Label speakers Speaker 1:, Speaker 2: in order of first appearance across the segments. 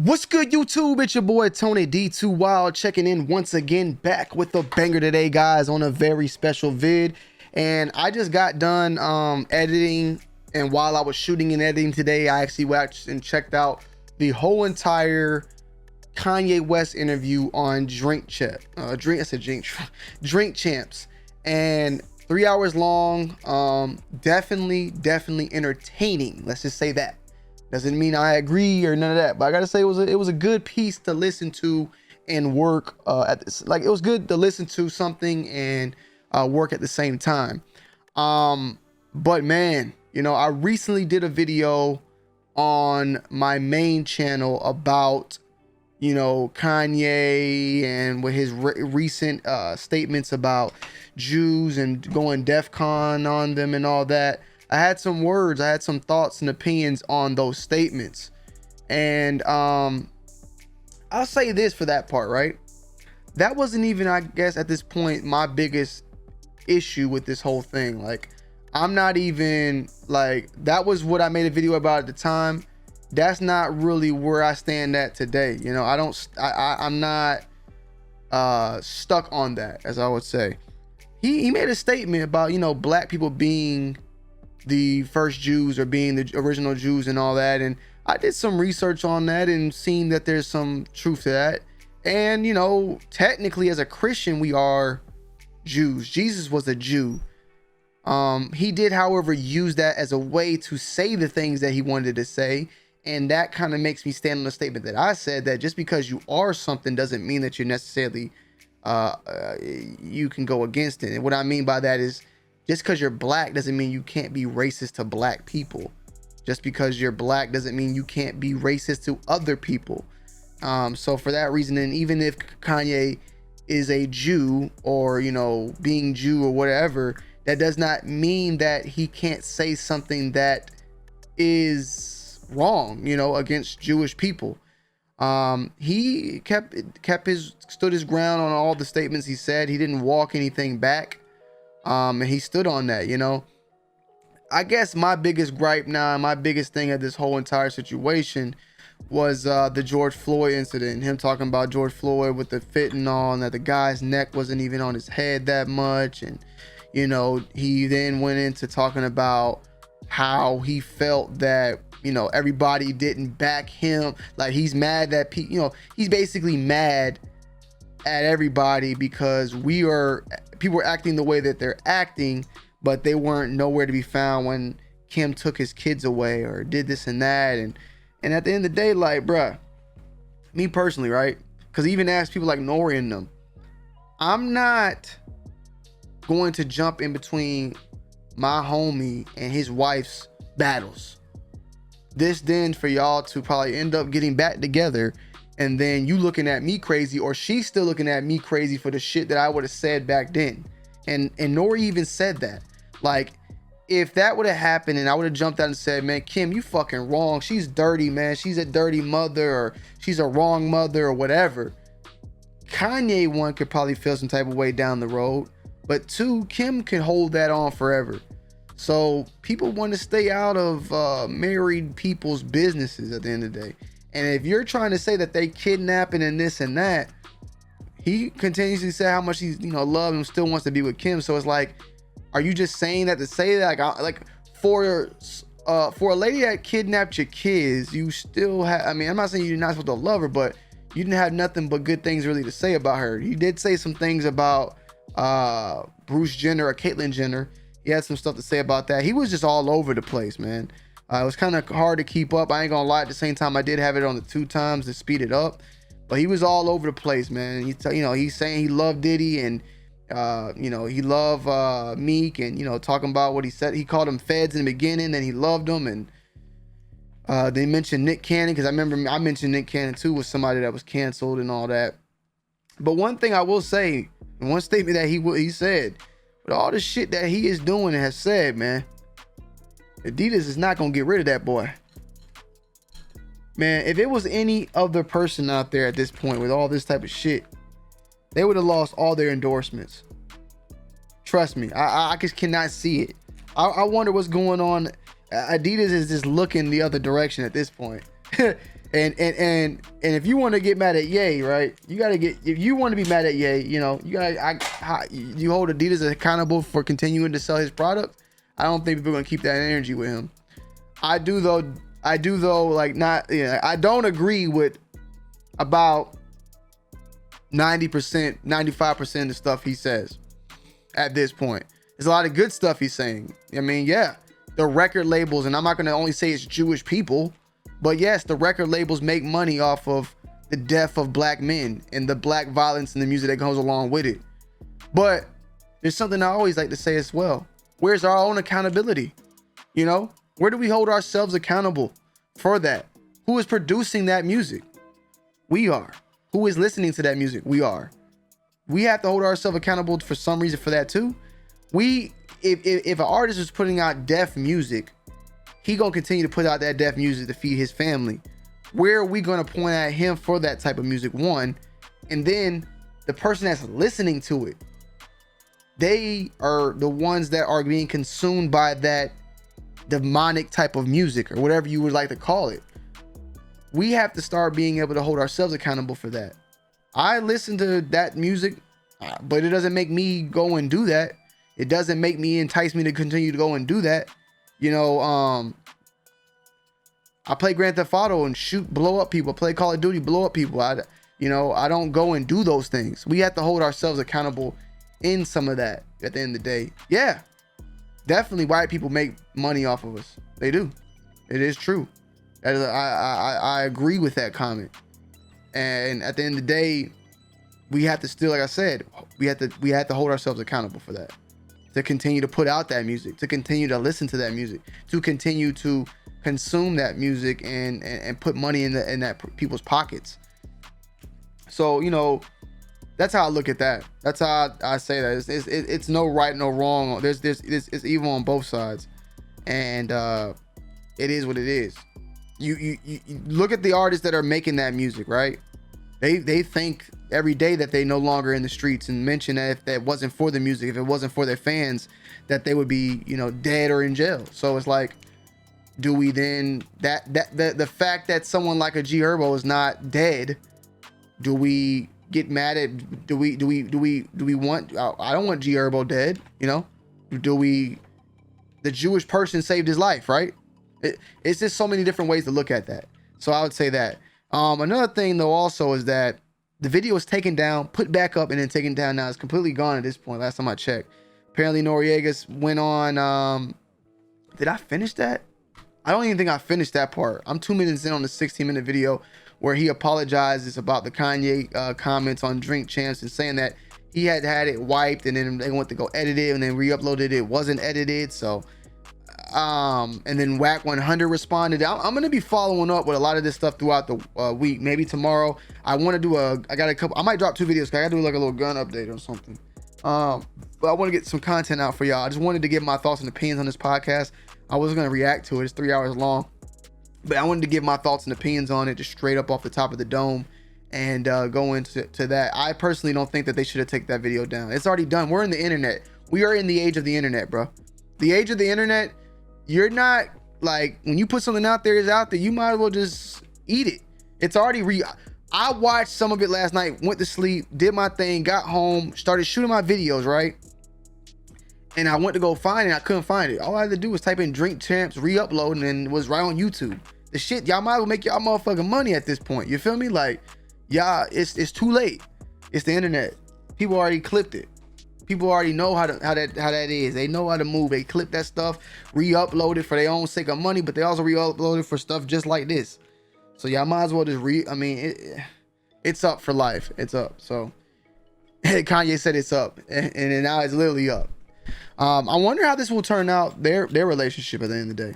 Speaker 1: What's good, YouTube? It's your boy Tony D2 Wild checking in once again, back with a banger today, guys, on a very special vid. And I just got done editing, and while I was shooting and editing today, I actually watched and checked out the whole entire Kanye West interview on Drink Champs, and 3 hours long. Definitely entertaining. Let's just say that. Doesn't mean I agree or none of that, but I gotta say it was a good piece to listen to and work at this. Like, it was good to listen to something and work at the same time. But man, I recently did a video on my main channel about Kanye and with his recent statements about Jews and going DEFCON on them and all that. I had some words, I had some thoughts and opinions on those statements. And I'll say this for that part, right? That wasn't even, I guess, at this point, my biggest issue with this whole thing. Like, I'm not even, like, that was what I made a video about at the time. That's not really where I stand at today. I'm not stuck on that, as I would say. He made a statement about, black people being the first Jews or being the original Jews and all that, and I did some research on that and seen that there's some truth to that. And technically, as a Christian, we are Jews. Jesus was a Jew. He did, however, use that as a way to say the things that he wanted to say, and that kind of makes me stand on the statement that I said, that just because you are something doesn't mean that you're necessarily you can go against it. And what I mean by that is, just because you're black doesn't mean you can't be racist to black people. Just because you're black doesn't mean you can't be racist to other people. So for that reason, and even if Kanye is a Jew or, being Jew or whatever, that does not mean that he can't say something that is wrong, against Jewish people. He stood his ground on all the statements he said. He didn't walk anything back. And he stood on that. I guess my biggest gripe now, my biggest thing at this whole entire situation was the George Floyd incident. Him talking about George Floyd with the fentanyl and that the guy's neck wasn't even on his head that much. And, he then went into talking about how he felt that, everybody didn't back him. Like, he's mad that he's basically mad at everybody because people were acting the way that they're acting, but they weren't nowhere to be found when Kim took his kids away or did this and that. And at the end of the day, like, bruh, me personally, right? Because even ask people like Nori and them, I'm not going to jump in between my homie and his wife's battles. This then for y'all to probably end up getting back together, and then you looking at me crazy, or she's still looking at me crazy for the shit that I would have said back then. And Nori even said that. Like, if that would have happened and I would have jumped out and said, man, Kim, you fucking wrong. She's dirty, man. She's a dirty mother, or she's a wrong mother, or whatever. Kanye, one, could probably feel some type of way down the road. But two, Kim can hold that on forever. So people want to stay out of married people's businesses at the end of the day. And if you're trying to say that they kidnapping and this and that, he continuously said how much he's, love and still wants to be with Kim. So it's like, are you just saying that to say that? Like for a lady that kidnapped your kids, you still have, I'm not saying you're not supposed to love her, but you didn't have nothing but good things really to say about her. He did say some things about Bruce Jenner or Caitlyn Jenner. He had some stuff to say about that. He was just all over the place, man. It was kind of hard to keep up. I ain't gonna lie. At the same time, I did have it on the 2 times to speed it up, but he was all over the place, man. He's saying he loved Diddy, and he loved Meek, and talking about what he said. He called him feds in the beginning, then he loved them, and they mentioned Nick Cannon, because I remember I mentioned Nick Cannon too, was somebody that was canceled and all that. But one thing I will say, one statement that he said, with all the shit that he is doing and has said, man, Adidas is not gonna get rid of that boy. Man, if it was any other person out there at this point with all this type of shit, they would have lost all their endorsements. Trust me, I just cannot see it. I wonder what's going on. Adidas is just looking the other direction at this point. And if you want to get mad at Ye, right? You gotta get, if you want to be mad at Ye, you know, you you hold Adidas accountable for continuing to sell his product. I don't think people are gonna keep that energy with him. I do though, like, not, you know, I don't agree with about 90%, 95% of the stuff he says at this point. There's a lot of good stuff he's saying. I mean, yeah, the record labels, and I'm not gonna only say it's Jewish people, but yes, the record labels make money off of the death of black men and the black violence and the music that goes along with it. But there's something I always like to say as well. Where's our own accountability? You know, where do we hold ourselves accountable for that? Who is producing that music? We are. Who is listening to that music? We are. We have to hold ourselves accountable for some reason for that too. If an artist is putting out deaf music, he gonna continue to put out that deaf music to feed his family. Where are we gonna point at him for that type of music? One, and then the person that's listening to it, they are the ones that are being consumed by that demonic type of music, or whatever you would like to call it. We have to start being able to hold ourselves accountable for that. I listen to that music, but it doesn't make me go and do that. It doesn't make me entice me to continue to go and do that. You know, I play Grand Theft Auto and blow up people. Play Call of Duty, blow up people. I don't go and do those things. We have to hold ourselves accountable in some of that at the end of the day. Yeah, definitely white people make money off of us. They do. It is true. I agree with that comment. And at the end of the day, we have to still, like I said, we have to hold ourselves accountable for that. To continue to put out that music, to continue to listen to that music, to continue to consume that music and put money in that people's pockets. So, you know, that's how I look at that. That's how I say that. It's no right, no wrong. It's evil on both sides, and it is what it is. You look at the artists that are making that music, right? They think every day that they no longer in the streets, and mention that if that wasn't for the music, if it wasn't for their fans, that they would be, you know, dead or in jail. So it's like, do we then the fact that someone like a G Herbo is not dead, do we get mad at, do we want, I don't want G Herbo dead, you know? The Jewish person saved his life, right? It's just so many different ways to look at that. So I would say that. Another thing though also is that the video was taken down, put back up, and then taken down. Now it's completely gone at this point. Last time I checked. Apparently Noriega's went on, did I finish that? I don't even think I finished that part. I'm 2 minutes in on the 16-minute video where he apologizes about the Kanye comments on Drink Champs and saying that he had it wiped, and then they went to go edit it and then re-uploaded it. It wasn't edited. So and then Whack 100 responded. I'm gonna be following up with a lot of this stuff throughout the week. Maybe tomorrow I want to do I might drop 2 videos, because I gotta do like a little gun update or something. But I want to get some content out for y'all. I just wanted to give my thoughts and opinions on this podcast. I wasn't gonna react to it. It's 3 hours long, but I wanted to give my thoughts and opinions on it, just straight up off the top of the dome, and go into that. I personally don't think that they should have taken that video down. It's already done. We're in the internet. We are in the age of the internet, bro. The age of the internet. You're not, like, when you put something out there, you might as well just eat it. It's already I watched some of it last night, went to sleep, did my thing, got home, started shooting my videos, right? And I went to go find it, I couldn't find it. All I had to do was type in Drink Champs, re-upload, and then it was right on YouTube. The shit, y'all might as well make y'all motherfucking money at this point. You feel me? Like, y'all, it's too late. It's the internet. People already clipped it. People already know how that is. They know how to move. They clip that stuff, re-upload it for their own sake of money, but they also re-upload it for stuff just like this. So y'all might as well just it's up for life. It's up. So Kanye said it's up, and now it's literally up. I wonder how this will turn out, their relationship at the end of the day.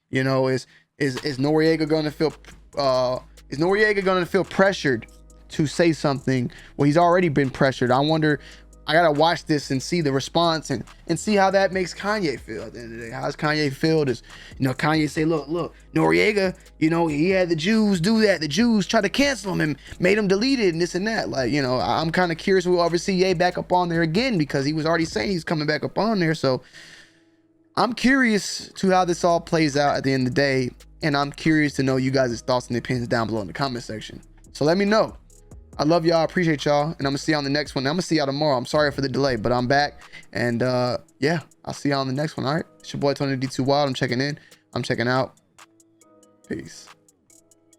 Speaker 1: You know, is Noriega going to feel pressured to say something? Well, he's already been pressured. I wonder. I gotta watch this and see the response and see how that makes Kanye feel at the end of the day. How's Kanye feel? Does, you know, Kanye say, look, Noriega, you know, he had the Jews do that. The Jews try to cancel him and made him delete it and this and that. Like, you know, I'm kind of curious we'll ever see Ye back up on there again, because he was already saying he's coming back up on there. So I'm curious to how this all plays out at the end of the day. And I'm curious to know you guys' thoughts and opinions down below in the comment section. So let me know. I love y'all. I appreciate y'all. And I'm going to see you on the next one. I'm going to see y'all tomorrow. I'm sorry for the delay, but I'm back. And yeah, I'll see y'all on the next one. All right. It's your boy Tony D2 Wild. I'm checking in. I'm checking out. Peace.